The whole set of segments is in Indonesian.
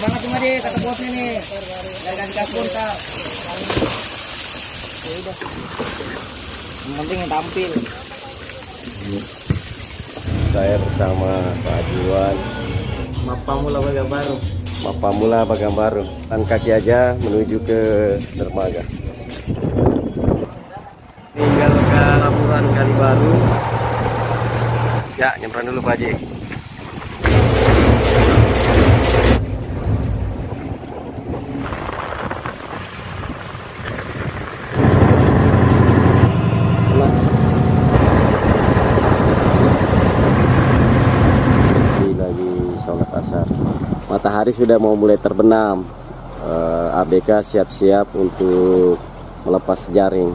Semangat cuma deh kata bosnya nih. Jangan kasih kasbon kak. Ya udah. Yang penting yang tampil. Saya bersama Pak Juan. Mapamula Baru. Mapamula Bagambaru. Kan kaki aja menuju ke dermaga. Tinggal ke Laburan Kali Baru. Ya, nyemprot dulu Pak Haji. Lagi sholat asar. Matahari sudah mau mulai terbenam. ABK siap-siap untuk melepas jaring.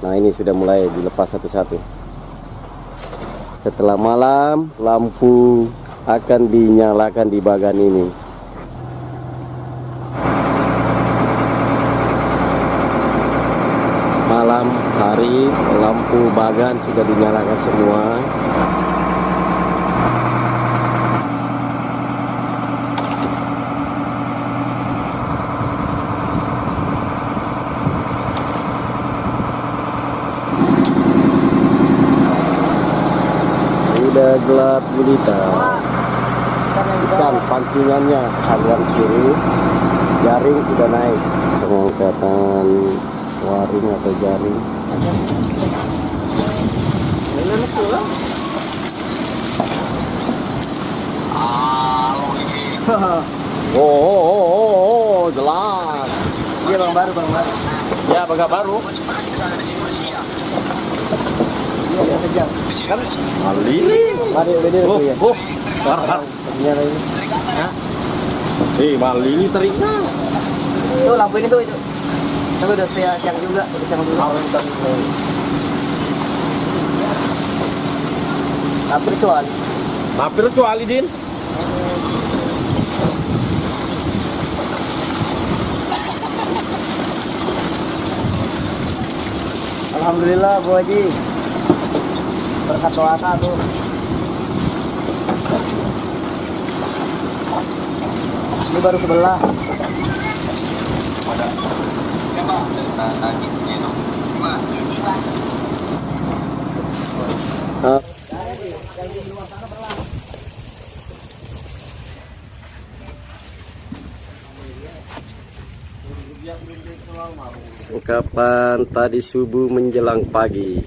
Nah, ini sudah mulai dilepas satu-satu. Setelah malam, lampu akan dinyalakan di bagan ini. Malam hari, lampu bagan sudah dinyalakan semua. Sudah gelap gulita. Ikan pancingannya aliran kiri, jaring sudah naik. Pengangkatan waring atau jaring. Oh, jelas. Iya Bang Baru. Ya, Baru. Iya sejam. Kan Malili. mari beda ya. Parah. Nyala ini. Malili teringat. Tuh lampu ini tuh itu. Tapi udah siang juga, udah siang dulu. Hampir kecuali Din. Alhamdulillah Bu Haji. Berkat doa tuh. Ini baru sebelah. Ungkapan tadi subuh menjelang pagi.